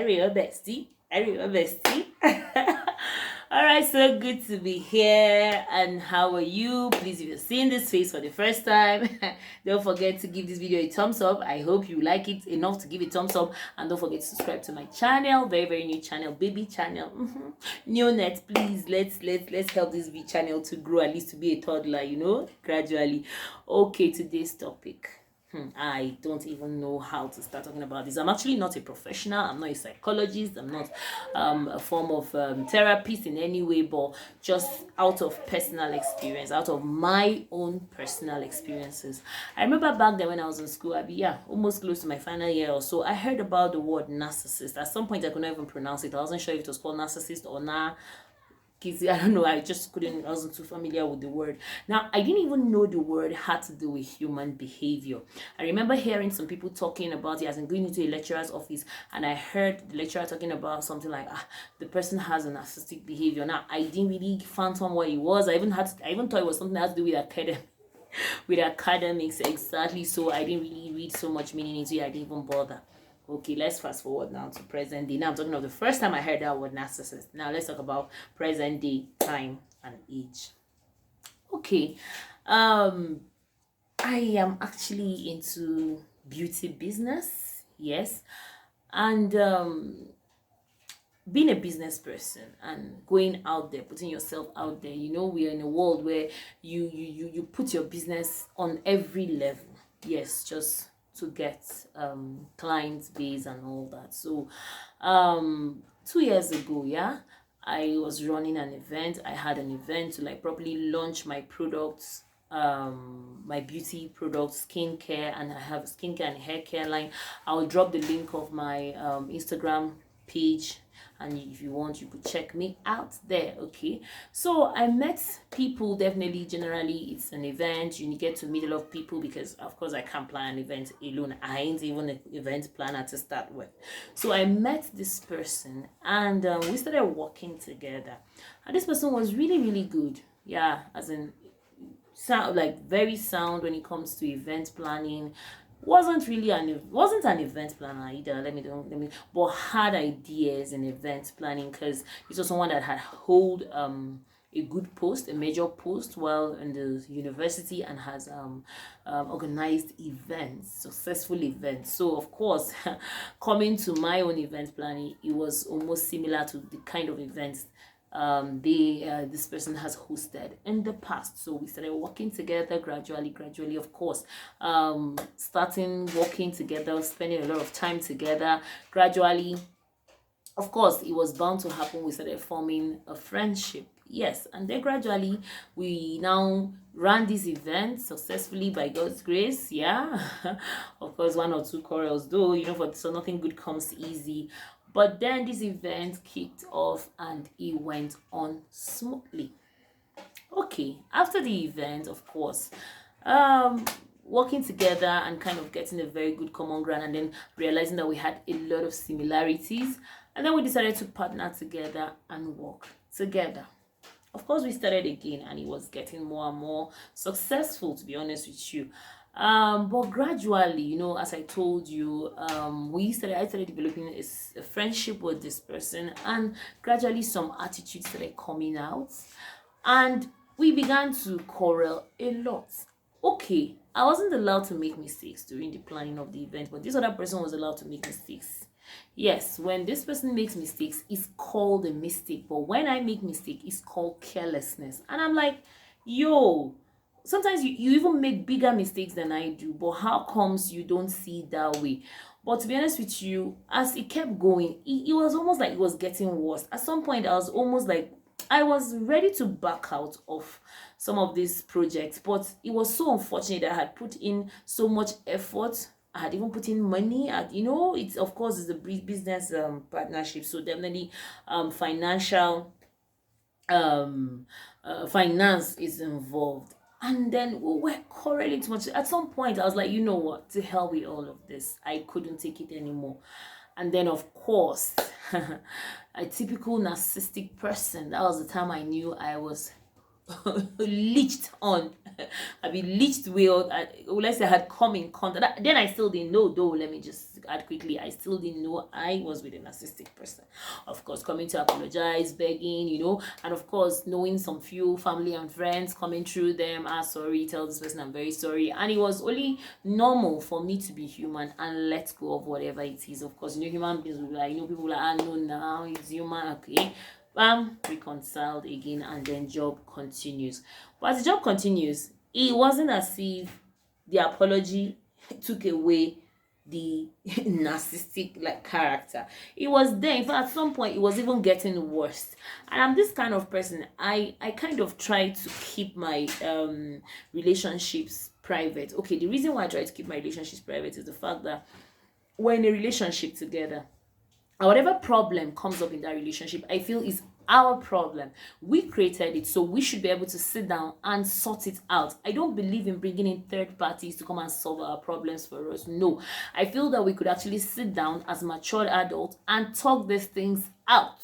real bestie. All right, so good to be here. And how are you? Please, if you're seeing this face for the first time, don't forget to give this video a thumbs up. I hope you like it enough to give it a thumbs up, and don't forget to subscribe to my channel. Very new channel, baby channel. New net, please. Let's help this channel to grow, at least to be a toddler, gradually. Okay, today's topic. I don't even know how to start talking about this. I'm actually not a professional. I'm not a psychologist. I'm not a form of therapist in any way, but just out of personal experience, out of my own personal experiences. I remember back then when I was in school, almost close to my final year or so, I heard about the word narcissist. At some point, I could not even pronounce it. I wasn't sure if it was called narcissist or I don't know. I wasn't too familiar with the word. Now, I didn't even know the word had to do with human behavior. I remember hearing some people talking about it, as in going into a lecturer's office, and I heard the lecturer talking about something like, the person has a narcissistic behavior. Now, I didn't really fathom what it was. I even thought it was something that had to do with academics, exactly. So I didn't really read so much meaning into it. I didn't even bother. Okay, let's fast forward now to present day. Now I'm talking about the first time I heard that word narcissist. Now let's talk about present day, time and age. Okay, I am actually into beauty business, yes, and being a business person and going out there, putting yourself out there. We are in a world where you put your business on every level. Yes, just to get client base and all that. So 2 years ago, I was running an event. I had an event to properly launch my products, my beauty products, skincare, and I have a skincare and hair care line. I'll drop the link of my Instagram page, and if you want, you could check me out there. Okay, so I met people. Definitely, generally it's an event. You get to meet a lot of people, because of course I can't plan an event alone. I ain't even an event planner to start with. So I met this person, and we started working together, and this person was really good, as in very sound when it comes to event planning. Wasn't an event planner either, but had ideas in event planning, because this was someone that had hold a good post, a major post while in the university, and has organized events, successful events. So of course, coming to my own event planning, it was almost similar to the kind of events this person has hosted in the past. So we started working together gradually, of course, starting working together, spending a lot of time together. Gradually, of course, it was bound to happen. We started forming a friendship. Yes, and then gradually we now ran this event successfully by God's grace. Of course, one or two quarrels, though, so nothing good comes easy. But then this event kicked off and it went on smoothly. Okay, after the event, of course, working together and kind of getting a very good common ground, and then realizing that we had a lot of similarities, and then we decided to partner together and work together. Of course, we started again, and it was getting more and more successful, to be honest with you. But gradually, as I told you, I started developing a friendship with this person, and gradually some attitudes started coming out, and we began to quarrel a lot. Okay, I wasn't allowed to make mistakes during the planning of the event, but this other person was allowed to make mistakes. Yes, when this person makes mistakes, it's called a mistake, but when I make mistake, it's called carelessness. And I'm like, yo, sometimes you even make bigger mistakes than I do, but how comes you don't see it that way? But to be honest with you, as it kept going, it was almost like it was getting worse. At some point, I was almost like I was ready to back out of some of these projects, but it was so unfortunate that I had put in so much effort. I had even put in money. It's of course it's a business partnership, so definitely financial finance is involved. And then we were quarreling too much. At some point, I was like, you know what? To hell with all of this. I couldn't take it anymore. And then, of course, a typical narcissistic person. That was the time I knew I was leached on. I mean, leached will. Let's say I had come in contact. Then I still didn't know, though. Let me just add quickly. I still didn't know I was with a narcissistic person. Of course, coming to apologize, begging, and of course, knowing some few family and friends coming through them. Sorry, tell this person I'm very sorry. And it was only normal for me to be human and let go of whatever it is. Of course, human beings will be like, people will like, no, now it's human, okay. Reconciled again, and then job continues. But as the job continues, it wasn't as if the apology took away the narcissistic character. It was there. In fact, at some point it was even getting worse. And I'm this kind of person. I kind of try to keep my relationships private. Okay, the reason why I try to keep my relationships private is the fact that we're in a relationship together. And whatever problem comes up in that relationship, I feel is our problem. We created it, so we should be able to sit down and sort it out. I don't believe in bringing in third parties to come and solve our problems for us. No, I feel that we could actually sit down as mature adults and talk these things out.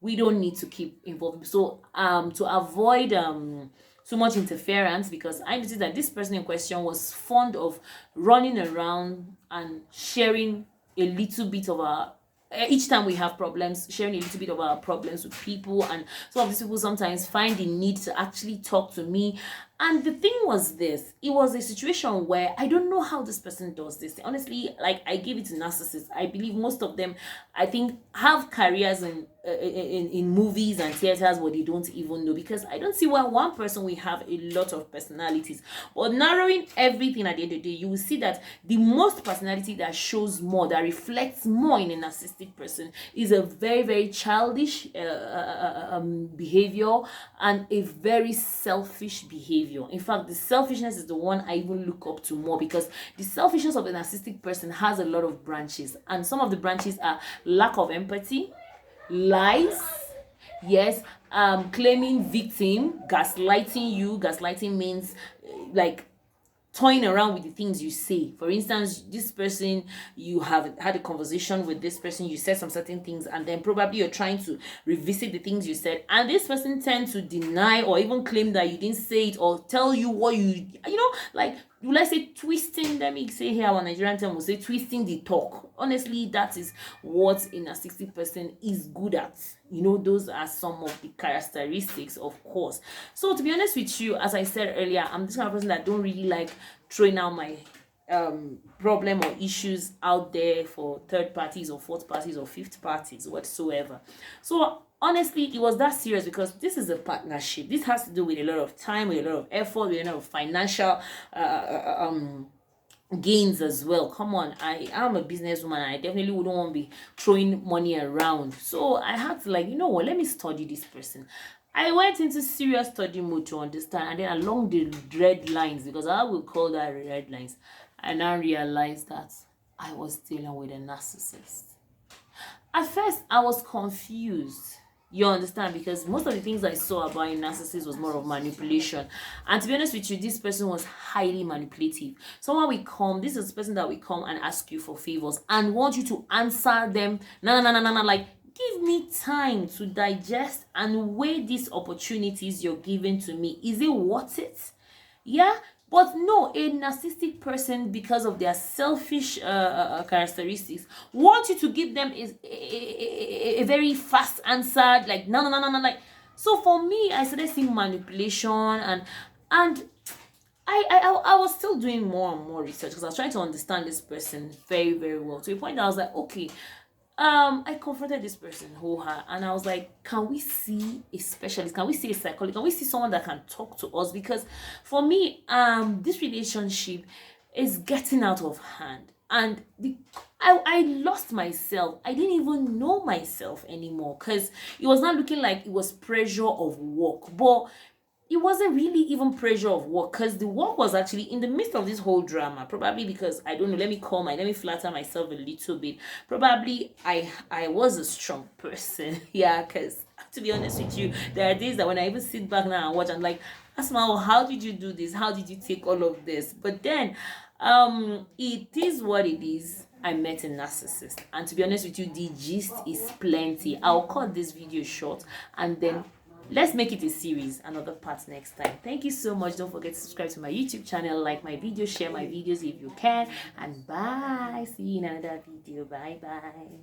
We don't need to keep involved. So to avoid too much interference, because I noticed that this person in question was fond of running around and sharing a little bit of our each time we have problems, sharing a little bit of our problems with people. And some of these people sometimes find the need to actually talk to me. And the thing was this, it was a situation where I don't know how this person does this. Honestly, I give it to narcissists. I believe most of them, I think, have careers in movies and theaters where they don't even know, because I don't see why one person will have a lot of personalities. But narrowing everything at the end of the day, you will see that the most personality that shows more, that reflects more in a narcissistic person, is a very, very childish behavior and a very selfish behavior. In fact, the selfishness is the one I even look up to more, because the selfishness of a narcissistic person has a lot of branches, and some of the branches are lack of empathy, lies, yes, claiming victim, gaslighting you. Gaslighting means toying around with the things you say. For instance, this person, you have had a conversation with this person, you said some certain things, and then probably you're trying to revisit the things you said, and this person tends to deny or even claim that you didn't say it, or tell you what let's say twisting. Let me say here, our Nigerian term will say twisting the talk. Honestly, that is what a narcissistic person is good at. Those are some of the characteristics, of course. So to be honest with you, as I said earlier, I'm this kind of person that don't really like throwing out my problem or issues out there for third parties or fourth parties or fifth parties whatsoever. So honestly, it was that serious, because this is a partnership. This has to do with a lot of time, with a lot of effort, with a lot of financial gains as well. Come on, I am a businesswoman. I definitely wouldn't want to be throwing money around. So I had to let me study this person. I went into serious study mode to understand, and then along the red lines, because I will call that red lines, I now realized that I was dealing with a narcissist. At first, I was confused. You understand? Because most of the things I saw about a narcissist was more of manipulation. And to be honest with you, this person was highly manipulative. This is the person that will come and ask you for favors and want you to answer them. No. Give me time to digest and weigh these opportunities you're giving to me. Is it worth it? Yeah? But no, a narcissistic person, because of their selfish characteristics, want you to give them a very fast answer, no. So for me, I started seeing manipulation, and I was still doing more and more research, because I was trying to understand this person very, very well, to a point that I was like, okay, I confronted this person and I was like, can we see a specialist? Can we see a psychologist? Can we see someone that can talk to us? Because for me, this relationship is getting out of hand, and I lost myself. I didn't even know myself anymore, because it was not looking like it was pressure of work, but it wasn't really even pressure of work, because the work was actually in the midst of this whole drama. Probably because, I don't know, let me flatter myself a little bit. Probably I was a strong person. Yeah, because to be honest with you, there are days that when I even sit back now and watch, I'm like, Asma'u, how did you do this? How did you take all of this? But then it is what it is. I met a narcissist, and to be honest with you, the gist is plenty. I'll cut this video short, and then let's make it a series, another part next time. Thank you so much. Don't forget to subscribe to my YouTube channel, like my videos, share my videos if you can, and bye. See you in another video. Bye bye.